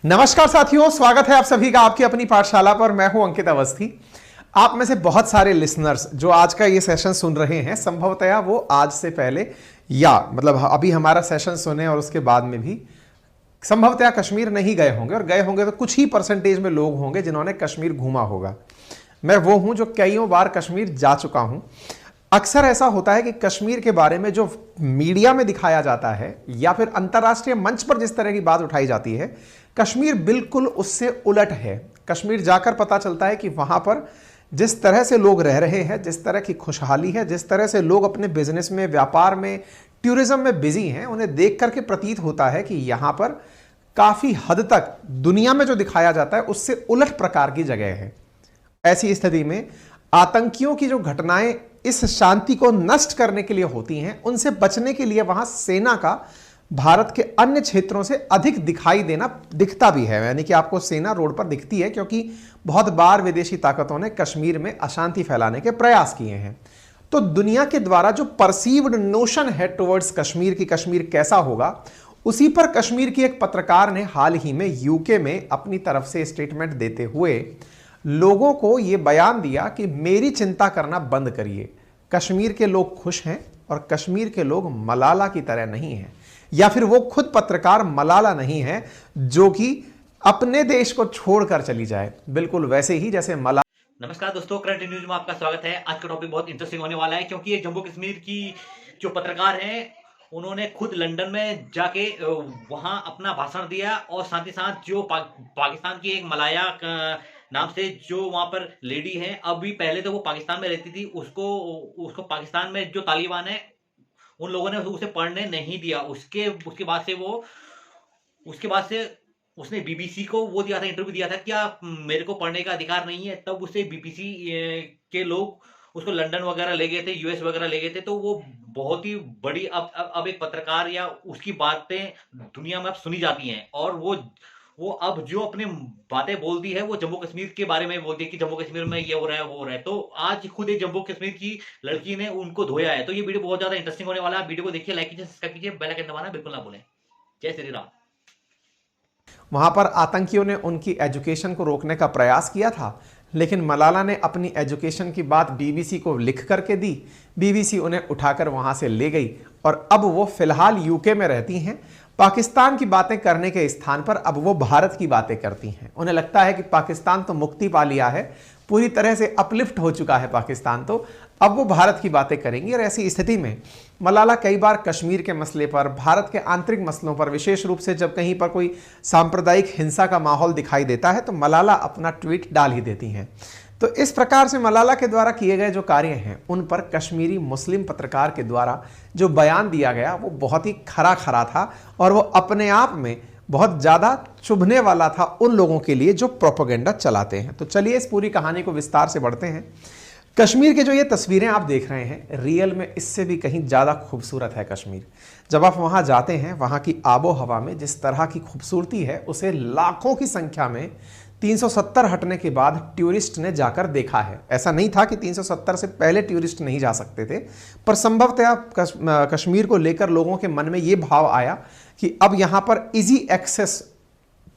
नमस्कार साथियों, स्वागत है आप सभी का आपकी अपनी पाठशाला पर। मैं हूं अंकित अवस्थी। आप में से बहुत सारे लिसनर्स जो आज का ये सेशन सुन रहे हैं, संभवतया वो आज से पहले या मतलब अभी हमारा सेशन सुने और उसके बाद में भी संभवतया कश्मीर नहीं गए होंगे, और गए होंगे तो कुछ ही परसेंटेज में लोग होंगे जिन्होंने कश्मीर घूमा होगा। मैं वो हूं जो कईयों बार कश्मीर जा चुका हूं। अक्सर ऐसा होता है कि कश्मीर के बारे में जो मीडिया में दिखाया जाता है या फिर अंतर्राष्ट्रीय मंच पर जिस तरह की बात उठाई जाती है, कश्मीर बिल्कुल उससे उलट है। कश्मीर जाकर पता चलता है कि वहां पर जिस तरह से लोग रह रहे हैं, जिस तरह की खुशहाली है, जिस तरह से लोग अपने बिजनेस में, व्यापार में, टूरिज्म में बिजी हैं, उन्हें देख करके प्रतीत होता है कि यहां पर काफी हद तक दुनिया में जो दिखाया जाता है उससे उलट प्रकार की जगह है। ऐसी स्थिति में आतंकियों की जो घटनाएं इस शांति को नष्ट करने के लिए होती हैं, उनसे बचने के लिए वहां सेना का भारत के अन्य क्षेत्रों से अधिक दिखाई देना दिखता भी है। यानी कि आपको सेना रोड पर दिखती है, क्योंकि बहुत बार विदेशी ताकतों ने कश्मीर में अशांति फैलाने के प्रयास किए हैं। तो दुनिया के द्वारा जो परसीव्ड नोशन है टुवर्ड्स कश्मीर की, कश्मीर कैसा होगा, उसी पर कश्मीर की एक पत्रकार ने हाल ही में यूके में अपनी तरफ से स्टेटमेंट देते हुए लोगों को यह बयान दिया कि मेरी चिंता करना बंद करिए, कश्मीर के लोग खुश हैं और कश्मीर के लोग मलाला की तरह नहीं हैं। या फिर वो खुद पत्रकार मलाला नहीं है जो कि अपने देश को छोड़कर चली जाए, बिल्कुल वैसे ही जैसे नमस्कार दोस्तों, करंट न्यूज में आपका स्वागत है। आज का टॉपिक बहुत इंटरेस्टिंग होने वाला है, क्योंकि ये जम्मू कश्मीर की जो पत्रकार हैं उन्होंने खुद लंदन में जाके वहां अपना भाषण दिया, और साथ ही साथ जो पाकिस्तान की एक मलाया नाम से जो वहां पर लेडी है, अभी पहले तो वो पाकिस्तान में रहती थी, उसको पाकिस्तान में जो तालिबान है उन लोगों ने उसे पढ़ने नहीं दिया। उसके बाद से उसने बीबीसी को वो दिया था, इंटरव्यू दिया था, क्या मेरे को पढ़ने का अधिकार नहीं है। तब उसे बीबीसी के लोग उसको लंदन वगैरह ले गए थे, यूएस वगैरह ले गए थे। तो वो बहुत ही बड़ी अब एक पत्रकार या उसकी बातें दुनिया में अब सुनी जाती हैं, और वो अब जो अपनी बातें बोलती है वो जम्मू कश्मीर के बारे में बोलती है कि जम्मू कश्मीर में ये हो रहा है, वो हो रहा है। तो आज खुद एक जम्मू कश्मीर की लड़की ने उनको धोया है। तो ये वीडियो बहुत ज्यादा इंटरेस्टिंग होने वाला है। वीडियो को देखिए, लाइक कीजिए, सब्सक्राइब कीजिए, बेल आइकन दबाना बिल्कुल ना भूलें। जय श्री राम। वहां पर आतंकियों ने उनकी एजुकेशन को रोकने का प्रयास किया था, लेकिन मलाला ने अपनी एजुकेशन की बात बीबीसी को लिख करके दी। बीबीसी उन्हें उठाकर वहां से ले गई और अब वो फिलहाल यूके में रहती हैं। पाकिस्तान की बातें करने के स्थान पर अब वो भारत की बातें करती हैं। उन्हें लगता है कि पाकिस्तान तो मुक्ति पा लिया है, पूरी तरह से अपलिफ्ट हो चुका है पाकिस्तान, तो अब वो भारत की बातें करेंगी। और ऐसी स्थिति में मलाला कई बार कश्मीर के मसले पर, भारत के आंतरिक मसलों पर, विशेष रूप से जब कहीं पर कोई सांप्रदायिक हिंसा का माहौल दिखाई देता है तो मलाला अपना ट्वीट डाल ही देती हैं। तो इस प्रकार से मलाला के द्वारा किए गए जो कार्य हैं उन पर कश्मीरी मुस्लिम पत्रकार के द्वारा जो बयान दिया गया वो बहुत ही खरा खरा था, और वो अपने आप में बहुत ज़्यादा चुभने वाला था उन लोगों के लिए जो प्रोपेगेंडा चलाते हैं। तो चलिए इस पूरी कहानी को विस्तार से बढ़ते हैं। कश्मीर के जो ये तस्वीरें आप देख रहे हैं, रियल में इससे भी कहीं ज़्यादा खूबसूरत है कश्मीर। जब आप वहाँ जाते हैं, वहाँ की आबो हवा में जिस तरह की खूबसूरती है, उसे लाखों की संख्या में 370 हटने के बाद टूरिस्ट ने जाकर देखा है। ऐसा नहीं था कि 370 से पहले टूरिस्ट नहीं जा सकते थे, पर संभवतः कश्मीर को लेकर लोगों के मन में ये भाव आया कि अब यहाँ पर इजी एक्सेस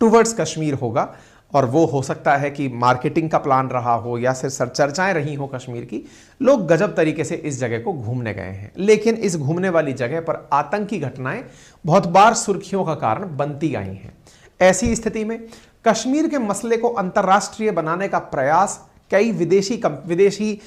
टुवर्ड्स कश्मीर होगा। और वो हो सकता है कि मार्केटिंग का प्लान रहा हो या सिर्फ चर्चाएं रही हो कश्मीर की। लोग गजब तरीके से इस जगह को घूमने गए हैं, लेकिन इस घूमने वाली जगह पर आतंकी घटनाएं बहुत बार सुर्खियों का कारण बनती आई हैं। ऐसी स्थिति में कश्मीर के मसले को अंतर्राष्ट्रीय बनाने का प्रयास कई विदेशी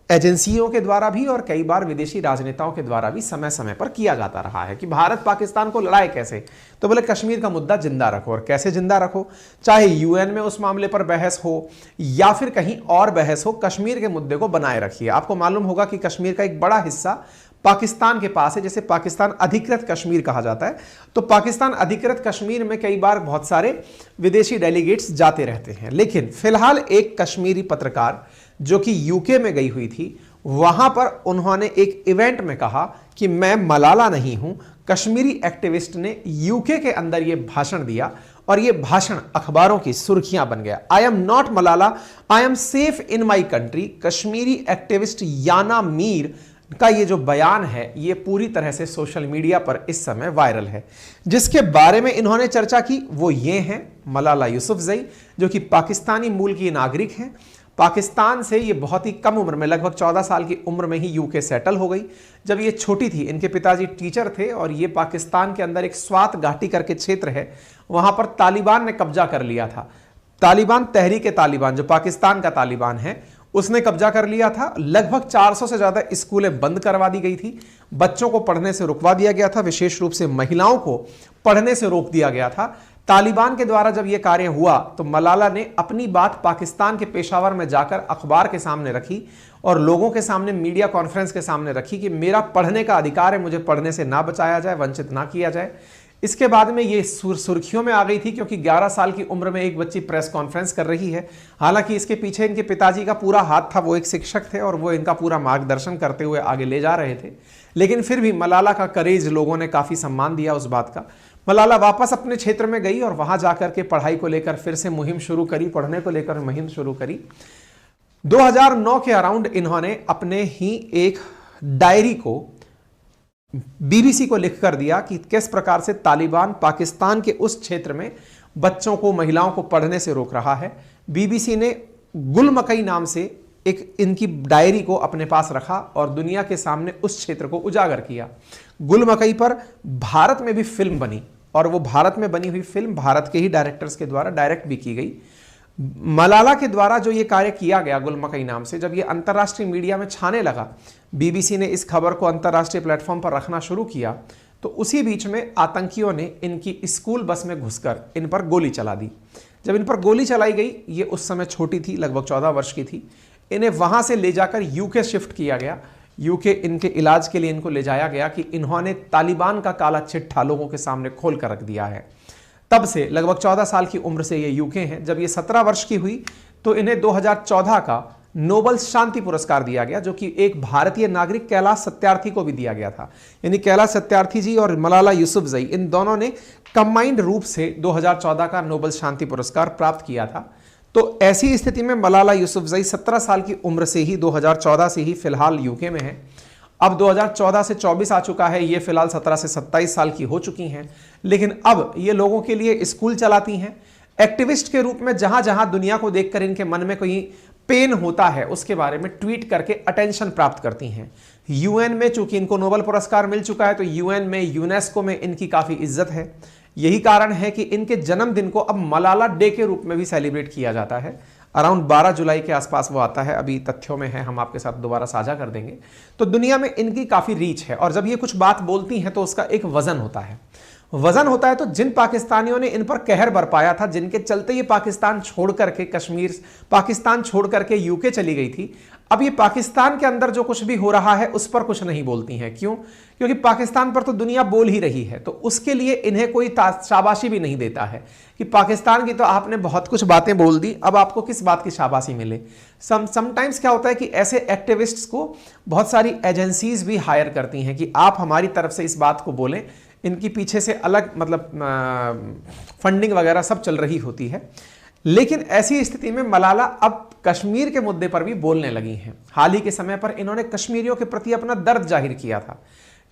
एजेंसियों के द्वारा भी और कई बार विदेशी राजनेताओं के द्वारा भी समय समय पर किया जाता रहा है कि भारत पाकिस्तान को लड़ाए कैसे। तो बोले कश्मीर का मुद्दा जिंदा रखो, और कैसे जिंदा रखो, चाहे यूएन में उस मामले पर बहस हो या फिर कहीं और बहस हो, कश्मीर के मुद्दे को बनाए रखिए। आपको मालूम होगा कि कश्मीर का एक बड़ा हिस्सा पाकिस्तान के पास है, जिसे पाकिस्तान अधिकृत कश्मीर कहा जाता है। तो पाकिस्तान अधिकृत कश्मीर में कई बार बहुत सारे विदेशी डेलीगेट्स जाते रहते हैं, लेकिन फिलहाल एक कश्मीरी पत्रकार जो कि यूके में गई हुई थी, वहां पर उन्होंने एक इवेंट में कहा कि मैं मलाला नहीं हूं। कश्मीरी एक्टिविस्ट ने यूके के अंदर यह भाषण दिया, और यह भाषण अखबारों की सुर्खियां बन गया। I am not Malala, I am safe in my country. Kashmiri activist Yana Mir का ये जो बयान है ये पूरी तरह से सोशल मीडिया पर इस समय वायरल है। जिसके बारे में इन्होंने चर्चा की वो ये हैं मलाला यूसुफजई, जो कि पाकिस्तानी मूल की नागरिक हैं। पाकिस्तान से ये बहुत ही कम उम्र में, लगभग 14 साल की उम्र में ही यूके सेटल हो गई। जब ये छोटी थी, इनके पिताजी टीचर थे और ये पाकिस्तान के अंदर एक स्वात घाटी करके क्षेत्र है, वहां पर तालिबान ने कब्जा कर लिया था। तालिबान, तहरीक-ए-तालिबान, जो पाकिस्तान का तालिबान है, उसने कब्जा कर लिया था। लगभग 400 से ज्यादा स्कूलें बंद करवा दी गई थी, बच्चों को पढ़ने से रुकवा दिया गया था, विशेष रूप से महिलाओं को पढ़ने से रोक दिया गया था। तालिबान के द्वारा जब यह कार्य हुआ तो मलाला ने अपनी बात पाकिस्तान के पेशावर में जाकर अखबार के सामने रखी और लोगों के सामने, मीडिया कॉन्फ्रेंस के सामने रखी कि मेरा पढ़ने का अधिकार है, मुझे पढ़ने से ना बचाया जाए, वंचित ना किया जाए। इसके बाद में ये सुर्खियों में आ गई थी क्योंकि 11 साल की उम्र में एक बच्ची प्रेस कॉन्फ्रेंस कर रही है। हालांकि इसके पीछे इनके पिताजी का पूरा हाथ था, वो एक शिक्षक थे और वो इनका पूरा मार्गदर्शन करते हुए आगे ले जा रहे थे। लेकिन फिर भी मलाला का करेज, लोगों ने काफी सम्मान दिया उस बात का। मलाला वापस अपने क्षेत्र में गई और वहां जाकर के पढ़ाई को लेकर फिर से मुहिम शुरू करी, पढ़ने को लेकर मुहिम शुरू करी। 2009 के अराउंड इन्होंने अपने ही एक डायरी को बीबीसी को लिख कर दिया कि किस प्रकार से तालिबान पाकिस्तान के उस क्षेत्र में बच्चों को, महिलाओं को पढ़ने से रोक रहा है। बीबीसी ने गुल मकई नाम से एक इनकी डायरी को अपने पास रखा और दुनिया के सामने उस क्षेत्र को उजागर किया। गुल मकई पर भारत में भी फिल्म बनी और वो भारत में बनी हुई फिल्म भारत के ही डायरेक्टर्स के द्वारा डायरेक्ट भी की गई। मलाला के द्वारा जो ये कार्य किया गया गुल मकई नाम से, जब ये अंतर्राष्ट्रीय मीडिया में छाने लगा, बीबीसी ने इस खबर को अंतर्राष्ट्रीय प्लेटफॉर्म पर रखना शुरू किया, तो उसी बीच में आतंकियों ने इनकी स्कूल बस में घुसकर इन पर गोली चला दी। जब इन पर गोली चलाई गई, ये उस समय छोटी थी, लगभग 14 वर्ष की थी, इन्हें वहां से ले जाकर यूके शिफ्ट किया गया। यूके इनके इलाज के लिए इनको ले जाया गया कि इन्होंने तालिबान का काला चिट्ठा लोगों के सामने खोल कर रख दिया है। तब से लगभग 14 साल की उम्र से ये यूके हैं। जब ये 17 वर्ष की हुई तो इन्हें 2014 का नोबेल शांति पुरस्कार दिया गया, जो कि एक भारतीय नागरिक कैलाश सत्यार्थी को भी दिया गया था। यानी कैलाश सत्यार्थी जी और मलाला यूसुफजई, इन दोनों ने कंबाइंड रूप से 2014 का नोबेल शांति पुरस्कार प्राप्त किया था। तो ऐसी स्थिति में मलाला यूसुफजई 17 साल की उम्र से ही 2014 से ही फिलहाल यूके में है। अब 2014 से 24 आ चुका है, ये फिलहाल 17 से 27 साल की हो चुकी हैं। लेकिन अब ये लोगों के लिए स्कूल चलाती हैं। एक्टिविस्ट के रूप में जहां जहां दुनिया को देखकर इनके मन में कोई पेन होता है उसके बारे में ट्वीट करके अटेंशन प्राप्त करती हैं। यूएन में चूंकि इनको नोबेल पुरस्कार मिल चुका है तो यूएन में, यूनेस्को में इनकी काफी इज्जत है। यही कारण है कि इनके जन्मदिन को अब मलाला डे के रूप में भी सेलिब्रेट किया जाता है। अराउंड 12 जुलाई के आसपास वो आता है, अभी तथ्यों में है, हम आपके साथ दोबारा साझा कर देंगे। तो दुनिया में इनकी काफी रीच है और जब ये कुछ बात बोलती हैं तो उसका एक वजन होता है। वजन होता है तो जिन पाकिस्तानियों ने इन पर कहर बरपाया था, जिनके चलते ये पाकिस्तान छोड़ करके पाकिस्तान छोड़ करके यूके चली गई थी, अब ये पाकिस्तान के अंदर जो कुछ भी हो रहा है उस पर कुछ नहीं बोलती हैं। क्यों? क्योंकि पाकिस्तान पर तो दुनिया बोल ही रही है, तो उसके लिए इन्हें कोई शाबाशी भी नहीं देता है कि पाकिस्तान की तो आपने बहुत कुछ बातें बोल दी, अब आपको किस बात की शाबाशी मिले। समटाइम्स क्या होता है कि ऐसे एक्टिविस्ट्स को बहुत सारी एजेंसीज भी हायर करती हैं कि आप हमारी तरफ से इस बात को बोलें। इनकी पीछे से अलग फंडिंग वगैरह सब चल रही होती है। लेकिन ऐसी स्थिति में मलाला अब कश्मीर के मुद्दे पर भी बोलने लगी हैं। हाल ही के समय पर इन्होंने कश्मीरियों के प्रति अपना दर्द जाहिर किया था।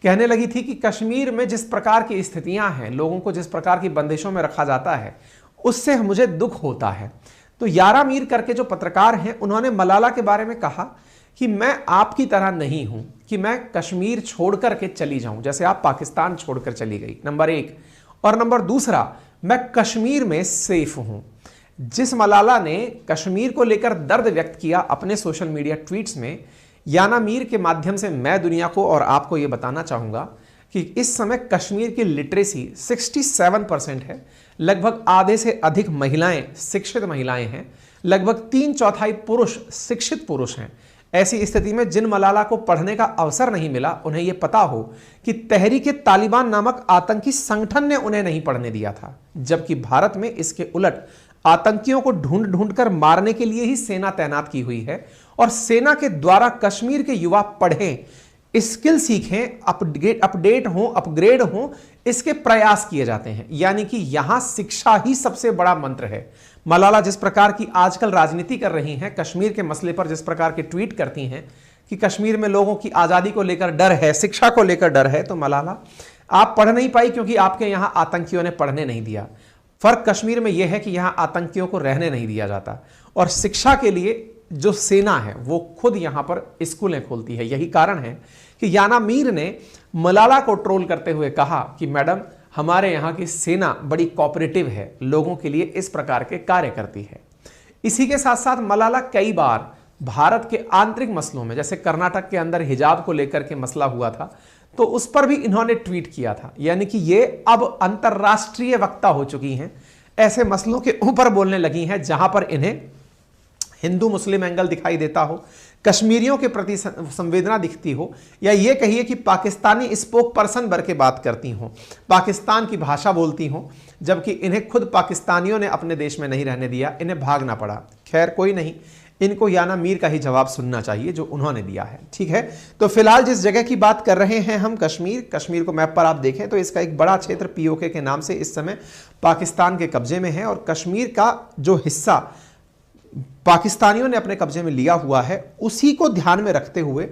कहने लगी थी कि कश्मीर में जिस प्रकार की स्थितियां हैं, लोगों को जिस प्रकार की बंदिशों में रखा जाता है, उससे मुझे दुख होता है। तो यारा मीर करके जो पत्रकार हैं, उन्होंने मलाला के बारे में कहा कि मैं आपकी तरह नहीं हूं कि मैं कश्मीर छोड़कर के चली जाऊं जैसे आप पाकिस्तान छोड़कर चली गई, नंबर 1। और नंबर दूसरा, मैं कश्मीर में सेफ हूं। जिस मलाला ने कश्मीर को लेकर दर्द व्यक्त किया अपने सोशल मीडिया ट्वीट्स में, याना मीर के माध्यम से मैं दुनिया को और आपको यह बताना चाहूंगा कि इस समय कश्मीर की लिटरेसी 67% है। लगभग आधे से अधिक महिलाएं शिक्षित महिलाएं हैं, लगभग 3/4 पुरुष शिक्षित पुरुष हैं। ऐसी स्थिति में जिन मलाला को पढ़ने का अवसर नहीं मिला, उन्हें यह पता हो कि तहरीक-ए-तालिबान नामक आतंकी संगठन ने उन्हें नहीं पढ़ने दिया था, जबकि भारत में इसके उलट आतंकियों को ढूंढ ढूंढ कर मारने के लिए ही सेना तैनात की हुई है और सेना के द्वारा कश्मीर के युवा पढ़ें, स्किल सीखें, अपडेट हों, अपग्रेड हों, इसके प्रयास किए जाते हैं। यानी कि यहां शिक्षा ही सबसे बड़ा मंत्र है। मलाला जिस प्रकार की आजकल राजनीति कर रही हैं, कश्मीर के मसले पर जिस प्रकार के ट्वीट करती हैं, कि कश्मीर में लोगों की आज़ादी को लेकर डर है, शिक्षा को लेकर डर है, तो मलाला आप पढ़ नहीं पाई क्योंकि आपके यहाँ आतंकियों ने पढ़ने नहीं दिया। फर्क कश्मीर में यह है कि यहाँ आतंकियों को रहने नहीं दिया जाता, और शिक्षा के लिए जो सेना है वो खुद यहाँ पर स्कूलें खोलती है। यही कारण है कि याना मीर ने मलाला को ट्रोल करते हुए कहा कि मैडम, हमारे यहाँ की सेना बड़ी कोऑपरेटिव है, लोगों के लिए इस प्रकार के कार्य करती है। इसी के साथ साथ मलाला कई बार भारत के आंतरिक मसलों में, जैसे कर्नाटक के अंदर हिजाब को लेकर के मसला हुआ था, तो उस पर भी इन्होंने ट्वीट किया था। यानी कि ये अब अंतर्राष्ट्रीय वक्ता हो चुकी हैं, ऐसे मसलों के ऊपर बोलने लगी हैं जहां पर इन्हें हिंदू मुस्लिम एंगल दिखाई देता हो, कश्मीरियों के प्रति संवेदना दिखती हो, या ये कहिए कि पाकिस्तानी स्पोक पर्सन बन के बात करती हो, पाकिस्तान की भाषा बोलती हो, जबकि इन्हें खुद पाकिस्तानियों ने अपने देश में नहीं रहने दिया, इन्हें भागना पड़ा। खैर कोई नहीं, इनको याना मीर का ही जवाब सुनना चाहिए जो उन्होंने दिया है। ठीक है, तो फिलहाल जिस जगह की बात कर रहे हैं हम, कश्मीर को मैप पर आप देखें तो इसका एक बड़ा क्षेत्र पीओके के नाम से इस समय पाकिस्तान के कब्जे में है, और कश्मीर का जो हिस्सा पाकिस्तानियों ने अपने कब्जे में लिया हुआ है, उसी को ध्यान में रखते हुए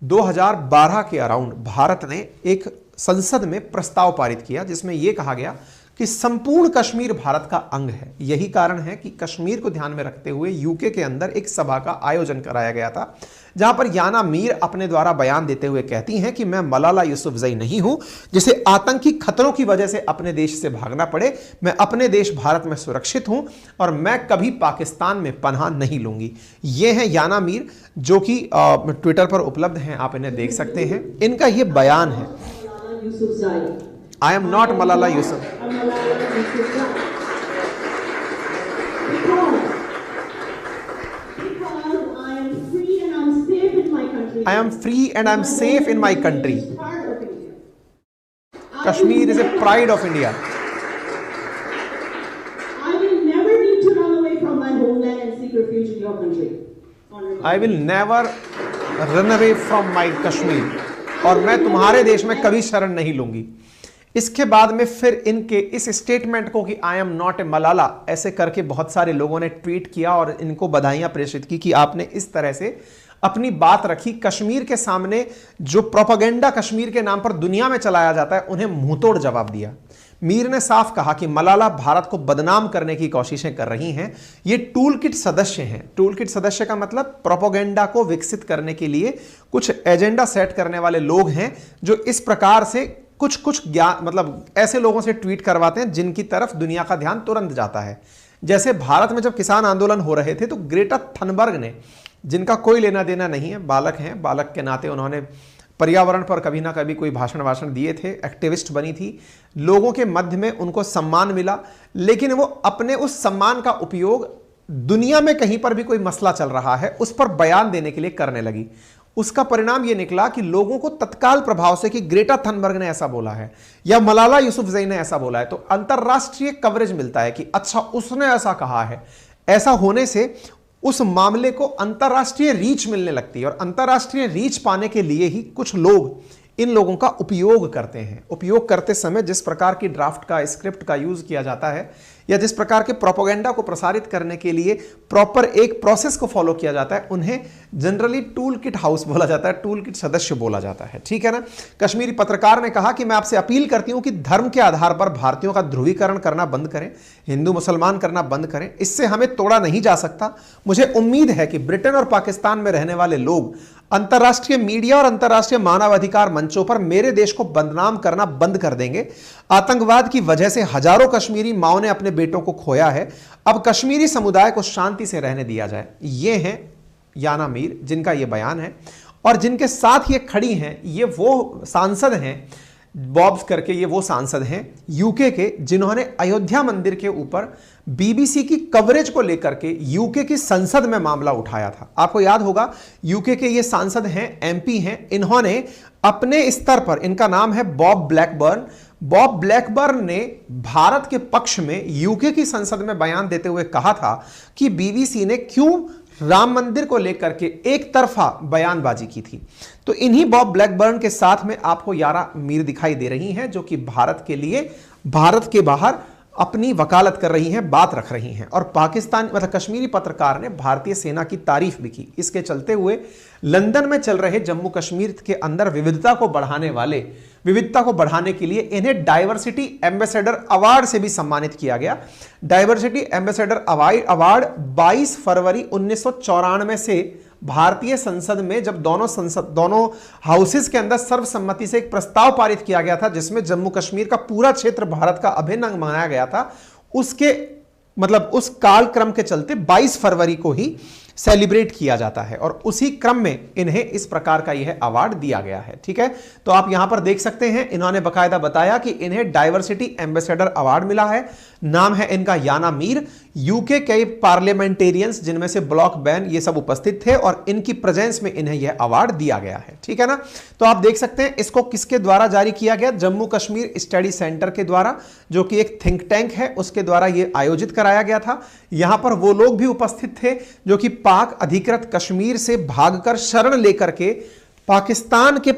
2012 के अराउंड भारत ने एक संसद में प्रस्ताव पारित किया जिसमें यह कहा गया कि संपूर्ण कश्मीर भारत का अंग है। यही कारण है कि कश्मीर को ध्यान में रखते हुए यूके के अंदर एक सभा का आयोजन कराया गया था, जहां पर याना मीर अपने द्वारा बयान देते हुए कहती हैं कि मैं मलाला यूसुफजई नहीं हूं जिसे आतंकी खतरों की वजह से अपने देश से भागना पड़े। मैं अपने देश भारत में सुरक्षित हूं और मैं कभी पाकिस्तान में पनाह नहीं लूंगी। ये हैं याना मीर, जो कि ट्विटर पर उपलब्ध हैं, आप इन्हें देख सकते हैं। इनका ये बयान है, I am not Malala Yousaf. I am free and I am safe in my country. Kashmir is a pride of India. I will never need to run away from my homeland and seek refuge in your country. I will never run away from my Kashmir. और मैं तुम्हारे देश में कभी शरण नहीं लूंगी। इसके बाद में फिर इनके इस स्टेटमेंट को कि आई एम नॉट ए मलाला ऐसे करके बहुत सारे लोगों ने ट्वीट किया और इनको बधाइयां प्रेषित की कि आपने इस तरह से अपनी बात रखी। कश्मीर के सामने जो प्रोपेगेंडा कश्मीर के नाम पर दुनिया में चलाया जाता है, उन्हें मुंहतोड़ जवाब दिया। मीर ने साफ कहा कि मलाला भारत को बदनाम करने की कोशिशें कर रही हैं। ये टूल किट सदस्य हैं। टूल किट सदस्य का मतलब प्रोपेगेंडा को विकसित करने के लिए कुछ एजेंडा सेट करने वाले लोग हैं, जो इस प्रकार से कुछ ज्ञान, मतलब ऐसे लोगों से ट्वीट करवाते हैं जिनकी तरफ दुनिया का ध्यान तुरंत जाता है। जैसे भारत में जब किसान आंदोलन हो रहे थे तो ग्रेटा थनबर्ग ने, जिनका कोई लेना देना नहीं है, बालक हैं, बालक के नाते उन्होंने पर्यावरण पर कभी ना कभी कोई भाषण दिए थे, एक्टिविस्ट बनी थी, लोगों के मध्य में उनको सम्मान मिला, लेकिन वो अपने उस सम्मान का उपयोग दुनिया में कहीं पर भी कोई मसला चल रहा है उस पर बयान देने के लिए करने लगी। उसका परिणाम यह निकला कि लोगों को तत्काल प्रभाव से कि ग्रेटा थनबर्ग ने ऐसा बोला है या मलाला यूसुफजई ने ऐसा बोला है, तो अंतरराष्ट्रीय कवरेज मिलता है कि अच्छा उसने ऐसा कहा है। ऐसा होने से उस मामले को अंतरराष्ट्रीय रीच मिलने लगती है, और अंतरराष्ट्रीय रीच पाने के लिए ही कुछ लोग इन लोगों का उपयोग करते हैं। उपयोग करते समय जिस प्रकार की ड्राफ्ट का, स्क्रिप्ट का यूज किया जाता है, या जिस प्रकार के प्रोपेगेंडा को प्रसारित करने के लिए प्रॉपर एक प्रोसेस को फॉलो किया जाता है, उन्हें जनरली टूल किट हाउस बोला जाता है, टूल किट सदस्य बोला जाता है। ठीक है ना। कश्मीरी पत्रकार ने कहा कि मैं आपसे अपील करती हूं कि धर्म के आधार पर भारतीयों का ध्रुवीकरण करना बंद करें, हिंदू मुसलमान करना बंद करें, इससे हमें तोड़ा नहीं जा सकता। मुझे उम्मीद है कि ब्रिटेन और पाकिस्तान में रहने वाले लोग अंतर्राष्ट्रीय मीडिया और अंतर्राष्ट्रीय मानवाधिकार मंचों पर मेरे देश को बदनाम करना बंद कर देंगे। आतंकवाद की वजह से हजारों कश्मीरी माओं ने अपने बेटों को खोया है। अब कश्मीरी समुदाय को शांति से रहने दिया जाए। ये हैं याना मीर, जिनका ये बयान है, और जिनके साथ ये खड़ी हैं, ये वो सांसद हैं, बॉब्स करके, ये वो सांसद हैं यूके के, जिन्होंने अयोध्या मंदिर के ऊपर बीबीसी की कवरेज को लेकर के यूके की संसद में मामला उठाया था। आपको याद होगा, यूके के ये सांसद हैं, एमपी हैं। इन्होंने अपने स्तर पर, इनका नाम है बॉब ब्लैकबर्न, बॉब ब्लैकबर्न ने भारत के पक्ष में यूके की संसद में बयान देते हुए कहा था कि बीबीसी ने क्यों राम मंदिर को लेकर के एक तरफा बयानबाजी की थी। तो इन्हीं बॉब ब्लैकबर्न के साथ में आपको याना मीर दिखाई दे रही हैं, जो कि भारत के लिए, भारत के बाहर अपनी वकालत कर रही हैं, बात रख रही हैं। और पाकिस्तान मतलब कश्मीरी पत्रकार ने भारतीय सेना की तारीफ भी की। इसके चलते हुए लंदन में चल रहे जम्मू कश्मीर के अंदर विविधता को बढ़ाने के लिए इन्हें डाइवर्सिटी एम्बेसडर अवार्ड से भी सम्मानित किया गया। डाइवर्सिटी एम्बेसडर अवार्ड 22 फरवरी 1994 से भारतीय संसद में जब दोनों हाउसेस के अंदर सर्वसम्मति से एक प्रस्ताव पारित किया गया था जिसमें जम्मू कश्मीर का पूरा क्षेत्र भारत का अभिन्न अंग माना गया था, उसके मतलब उस कालक्रम के चलते 22 फरवरी को ही सेलिब्रेट किया जाता है और उसी क्रम में इन्हें इस प्रकार का यह अवार्ड दिया गया है। ठीक है, तो आप यहां पर देख सकते हैं इन्होंने बकायदा बताया कि इन्हें डाइवर्सिटी एम्बेसडर अवार्ड मिला है। नाम है इनका याना मीर। यूके के पार्लियामेंटेरियंस जिनमें से ब्लॉक बैन ये सब उपस्थित थे और इनकी प्रेजेंस में इन्हें यह अवार्ड दिया गया है। ठीक है ना, तो आप देख सकते हैं इसको किसके द्वारा जारी किया गया, जम्मू कश्मीर स्टडी सेंटर के द्वारा, जो कि एक थिंक टैंक है, उसके द्वारा यह आयोजित कराया गया था। यहां पर वो लोग भी उपस्थित थे जो कि पाक अधिकृत कश्मीर से भागकर शरण लेकर के पाकिस्तान के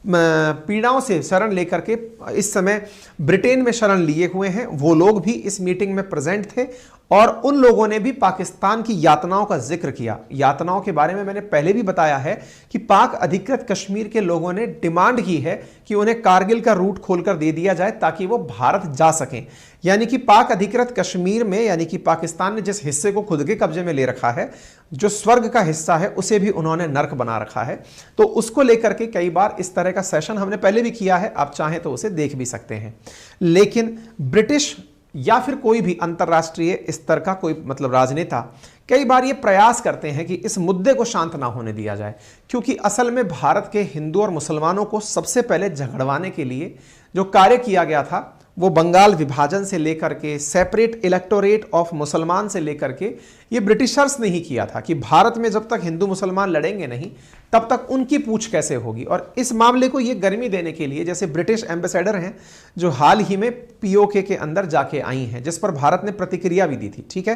पीड़ाओं से शरण लेकर के इस समय ब्रिटेन में शरण लिए हुए हैं, वो लोग भी इस मीटिंग में प्रेजेंट थे और उन लोगों ने भी पाकिस्तान की यातनाओं का जिक्र किया। यातनाओं के बारे में मैंने पहले भी बताया है कि पाक अधिकृत कश्मीर के लोगों ने डिमांड की है कि उन्हें कारगिल का रूट खोलकर दे दिया जाए ताकि वो भारत जा सकें। यानी कि पाक अधिकृत कश्मीर में, यानी कि पाकिस्तान ने जिस हिस्से को खुद के कब्जे में ले रखा है, जो स्वर्ग का हिस्सा है, उसे भी उन्होंने नर्क बना रखा है। तो उसको लेकर के कई बार इस तरह का सेशन हमने पहले भी किया है, आप चाहें तो उसे देख भी सकते हैं। लेकिन ब्रिटिश या फिर कोई भी अंतर्राष्ट्रीय स्तर का कोई मतलब राजनेता कई बार ये प्रयास करते हैं कि इस मुद्दे को शांत ना होने दिया जाए, क्योंकि असल में भारत के हिंदू और मुसलमानों को सबसे पहले झगड़वाने के लिए जो कार्य किया गया था वो बंगाल विभाजन से लेकर के सेपरेट इलेक्टोरेट ऑफ मुसलमान से लेकर के ये ब्रिटिशर्स ने ही किया था कि भारत में जब तक हिंदू मुसलमान लड़ेंगे नहीं तब तक उनकी पूछ कैसे होगी। और इस मामले को ये गर्मी देने के लिए जैसे ब्रिटिश एम्बेसडर हैं जो हाल ही में पीओके के अंदर जाके आई हैं, जिस पर भारत ने प्रतिक्रिया भी दी थी। ठीक है,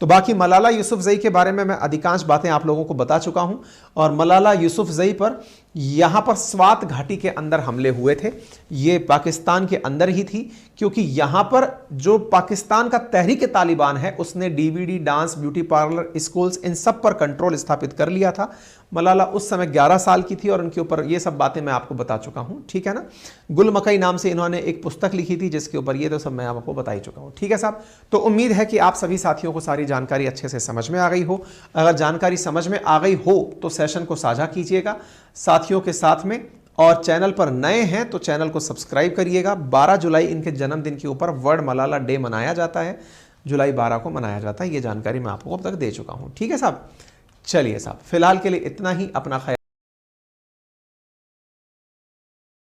तो बाकी मलाला यूसुफजई के बारे में मैं अधिकांश बातें आप लोगों को बता चुका हूं और मलाला यूसुफजई पर यहां पर स्वात घाटी के अंदर हमले हुए थे, ये पाकिस्तान के अंदर ही थी, क्योंकि यहां पर जो पाकिस्तान का तहरीक तालिबान है उसने DVD, dance, beauty parlour, schools, इन सब पर कंट्रोल स्थापित कर लिया था। मलाला उस समय 11 साल की थी और उनके ऊपर ये सब बातें मैं आपको बता चुका हूं। ठीक है ना, गुल मकई नाम से इन्होंने एक पुस्तक लिखी थी जिसके ऊपर ये तो सब मैं आपको बता ही चुका हूं। ठीक है साहब, तो उम्मीद है कि आप सभी साथियों को सारी जानकारी अच्छे से समझ में आ गई हो। अगर जानकारी समझ में आ गई हो तो सेशन को साझा कीजिएगा साथियों के साथ में, और चैनल पर नए हैं तो चैनल को सब्सक्राइब करिएगा। 12 जुलाई इनके जन्मदिन के ऊपर वर्ल्ड मलाला डे मनाया जाता है, जुलाई 12 को मनाया जाता है। ये जानकारी मैं आपको अब तक दे चुका हूं। ठीक है साहब, चलिए साहब, फिलहाल के लिए इतना ही। अपना ख्याल